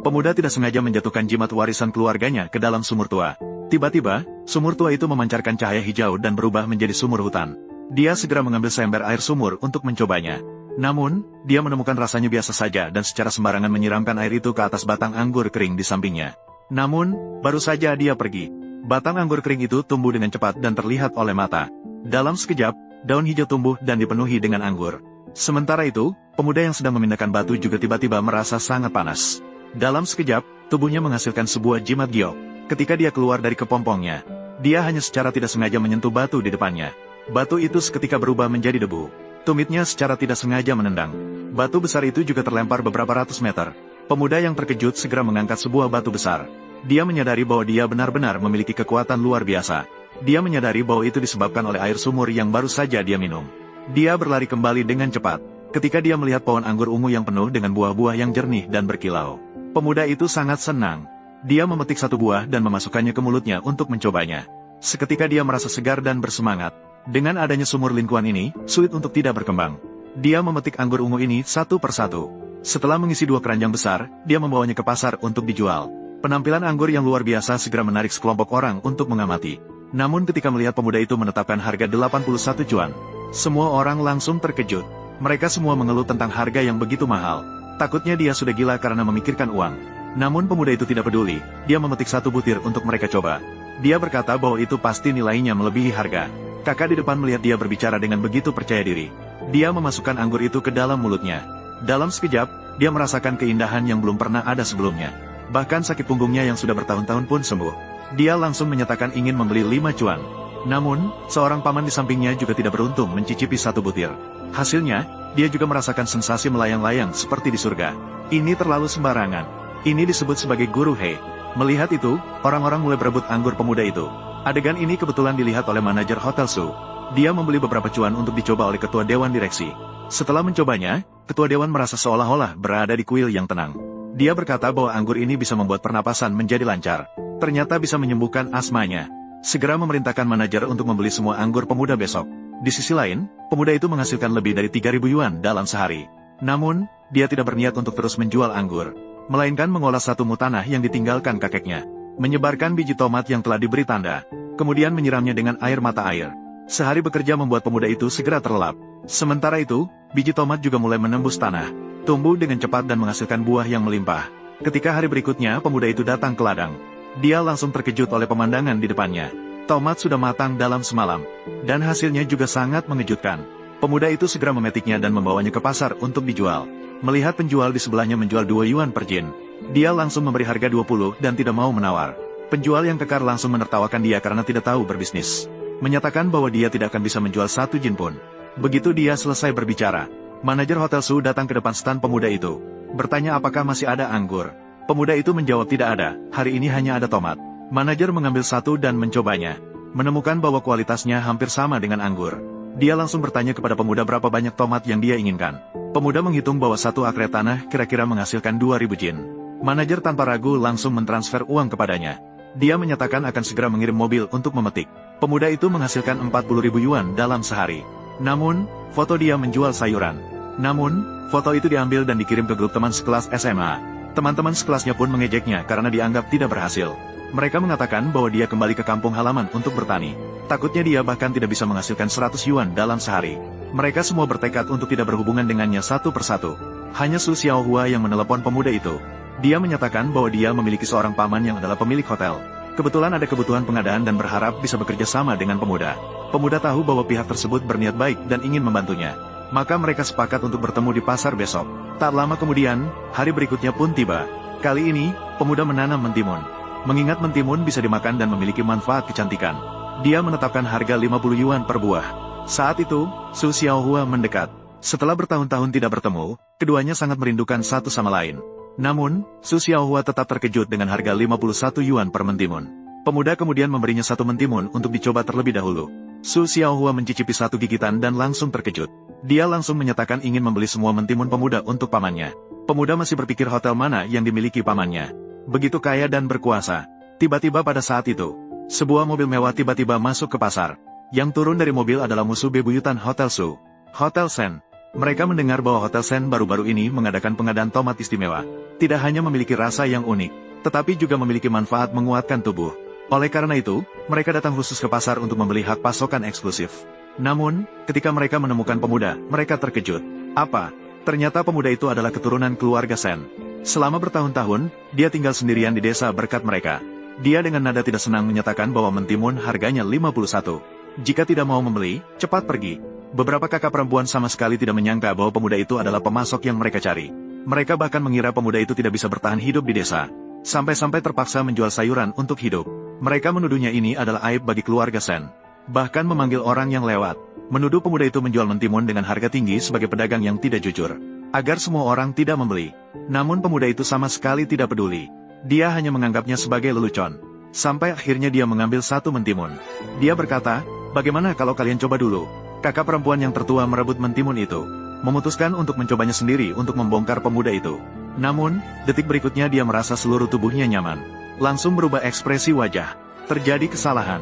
Pemuda tidak sengaja menjatuhkan jimat warisan keluarganya ke dalam sumur tua. Tiba-tiba, sumur tua itu memancarkan cahaya hijau dan berubah menjadi sumur hutan. Dia segera mengambil seember air sumur untuk mencobanya. Namun, dia menemukan rasanya biasa saja dan secara sembarangan menyiramkan air itu ke atas batang anggur kering di sampingnya. Namun, baru saja dia pergi. Batang anggur kering itu tumbuh dengan cepat dan terlihat oleh mata. Dalam sekejap, daun hijau tumbuh dan dipenuhi dengan anggur. Sementara itu, pemuda yang sedang memindahkan batu juga tiba-tiba merasa sangat panas. Dalam sekejap, tubuhnya menghasilkan sebuah jimat giok. Ketika dia keluar dari kepompongnya, dia hanya secara tidak sengaja menyentuh batu di depannya. Batu itu seketika berubah menjadi debu. Tumitnya secara tidak sengaja menendang. Batu besar itu juga terlempar beberapa ratus meter. Pemuda yang terkejut segera mengangkat sebuah batu besar. Dia menyadari bahwa dia benar-benar memiliki kekuatan luar biasa. Dia menyadari bahwa itu disebabkan oleh air sumur yang baru saja dia minum. Dia berlari kembali dengan cepat. Ketika dia melihat pohon anggur ungu yang penuh dengan buah-buah yang jernih dan berkilau. Pemuda itu sangat senang. Dia memetik satu buah dan memasukkannya ke mulutnya untuk mencobanya. Seketika dia merasa segar dan bersemangat. Dengan adanya sumur lingkungan ini, sulit untuk tidak berkembang. Dia memetik anggur ungu ini satu persatu. Setelah mengisi 2 keranjang besar, dia membawanya ke pasar untuk dijual. Penampilan anggur yang luar biasa segera menarik sekelompok orang untuk mengamati. Namun ketika melihat pemuda itu menetapkan harga 81 cuan, semua orang langsung terkejut. Mereka semua mengeluh tentang harga yang begitu mahal. Takutnya dia sudah gila karena memikirkan uang. Namun pemuda itu tidak peduli, dia memetik 1 butir untuk mereka coba. Dia berkata bahwa itu pasti nilainya melebihi harga. Kakak di depan melihat dia berbicara dengan begitu percaya diri. Dia memasukkan anggur itu ke dalam mulutnya. Dalam sekejap, dia merasakan keindahan yang belum pernah ada sebelumnya. Bahkan sakit punggungnya yang sudah bertahun-tahun pun sembuh. Dia langsung menyatakan ingin membeli 5 cuan. Namun, seorang paman di sampingnya juga tidak beruntung mencicipi 1 butir. Hasilnya, dia juga merasakan sensasi melayang-layang seperti di surga. Ini terlalu sembarangan. Ini disebut sebagai guru He. Melihat itu, orang-orang mulai berebut anggur pemuda itu. Adegan ini kebetulan dilihat oleh manajer Hotel Su. Dia membeli beberapa cuan untuk dicoba oleh ketua dewan direksi. Setelah mencobanya, ketua dewan merasa seolah-olah berada di kuil yang tenang. Dia berkata bahwa anggur ini bisa membuat pernapasan menjadi lancar. Ternyata bisa menyembuhkan asmanya. Segera memerintahkan manajer untuk membeli semua anggur pemuda besok. Di sisi lain, pemuda itu menghasilkan lebih dari 3.000 yuan dalam sehari. Namun, dia tidak berniat untuk terus menjual anggur, melainkan mengolah 1 mut tanah yang ditinggalkan kakeknya, menyebarkan biji tomat yang telah diberi tanda, kemudian menyiramnya dengan air mata air. Sehari bekerja membuat pemuda itu segera terlelap. Sementara itu, biji tomat juga mulai menembus tanah, tumbuh dengan cepat dan menghasilkan buah yang melimpah. Ketika hari berikutnya pemuda itu datang ke ladang, dia langsung terkejut oleh pemandangan di depannya. Tomat sudah matang dalam semalam, dan hasilnya juga sangat mengejutkan. Pemuda itu segera memetiknya dan membawanya ke pasar untuk dijual. Melihat penjual di sebelahnya menjual 2 yuan per jin, dia langsung memberi harga 20 dan tidak mau menawar. Penjual yang kekar langsung menertawakan dia karena tidak tahu berbisnis, menyatakan bahwa dia tidak akan bisa menjual 1 jin pun. Begitu dia selesai berbicara, manajer Hotel Su datang ke depan stan pemuda itu, bertanya apakah masih ada anggur. Pemuda itu menjawab tidak ada, hari ini hanya ada tomat. Manajer mengambil 1 dan mencobanya, menemukan bahwa kualitasnya hampir sama dengan anggur. Dia langsung bertanya kepada pemuda berapa banyak tomat yang dia inginkan. Pemuda menghitung bahwa 1 akre tanah kira-kira menghasilkan 2.000 jin. Manajer tanpa ragu langsung mentransfer uang kepadanya. Dia menyatakan akan segera mengirim mobil untuk memetik. Pemuda itu menghasilkan 40.000 yuan dalam sehari. Namun, foto dia menjual sayuran. Namun, foto itu diambil dan dikirim ke grup teman sekelas SMA. Teman-teman sekelasnya pun mengejeknya karena dianggap tidak berhasil. Mereka mengatakan bahwa dia kembali ke kampung halaman untuk bertani. Takutnya dia bahkan tidak bisa menghasilkan 100 yuan dalam sehari. Mereka semua bertekad untuk tidak berhubungan dengannya satu persatu. Hanya Su Xiaohua yang menelepon pemuda itu. Dia menyatakan bahwa dia memiliki seorang paman yang adalah pemilik hotel. Kebetulan ada kebutuhan pengadaan dan berharap bisa bekerja sama dengan pemuda. Pemuda tahu bahwa pihak tersebut berniat baik dan ingin membantunya. Maka mereka sepakat untuk bertemu di pasar besok. Tak lama kemudian, hari berikutnya pun tiba. Kali ini, pemuda menanam mentimun. Mengingat mentimun bisa dimakan dan memiliki manfaat kecantikan, dia menetapkan harga 50 yuan per buah. Saat itu, Su Xiaohua mendekat. Setelah bertahun-tahun tidak bertemu, keduanya sangat merindukan satu sama lain. Namun, Su Xiaohua tetap terkejut dengan harga 51 yuan per mentimun. Pemuda kemudian memberinya 1 mentimun untuk dicoba terlebih dahulu. Su Xiaohua mencicipi 1 gigitan dan langsung terkejut. Dia langsung menyatakan ingin membeli semua mentimun pemuda untuk pamannya. Pemuda masih berpikir hotel mana yang dimiliki pamannya. Begitu kaya dan berkuasa. Tiba-tiba pada saat itu, sebuah mobil mewah tiba-tiba masuk ke pasar. Yang turun dari mobil adalah musuh bebuyutan Hotel Su, Hotel Sen. Mereka mendengar bahwa Hotel Sen baru-baru ini mengadakan pengadaan tomat istimewa. Tidak hanya memiliki rasa yang unik, tetapi juga memiliki manfaat menguatkan tubuh. Oleh karena itu, mereka datang khusus ke pasar untuk membeli hak pasokan eksklusif. Namun, ketika mereka menemukan pemuda, mereka terkejut. Apa? Ternyata pemuda itu adalah keturunan keluarga Sen. Selama bertahun-tahun, dia tinggal sendirian di desa berkat mereka. Dia dengan nada tidak senang menyatakan bahwa mentimun harganya 51. Jika tidak mau membeli, cepat pergi. Beberapa kakak perempuan sama sekali tidak menyangka bahwa pemuda itu adalah pemasok yang mereka cari. Mereka bahkan mengira pemuda itu tidak bisa bertahan hidup di desa. Sampai-sampai terpaksa menjual sayuran untuk hidup. Mereka menuduhnya ini adalah aib bagi keluarga Sen. Bahkan memanggil orang yang lewat. Menuduh pemuda itu menjual mentimun dengan harga tinggi sebagai pedagang yang tidak jujur. Agar semua orang tidak membeli. Namun pemuda itu sama sekali tidak peduli. Dia hanya menganggapnya sebagai lelucon. Sampai akhirnya dia mengambil satu mentimun. Dia berkata, "Bagaimana kalau kalian coba dulu?" Kakak perempuan yang tertua merebut mentimun itu. Memutuskan untuk mencobanya sendiri untuk membongkar pemuda itu. Namun, detik berikutnya dia merasa seluruh tubuhnya nyaman. Langsung berubah ekspresi wajah. Terjadi kesalahan.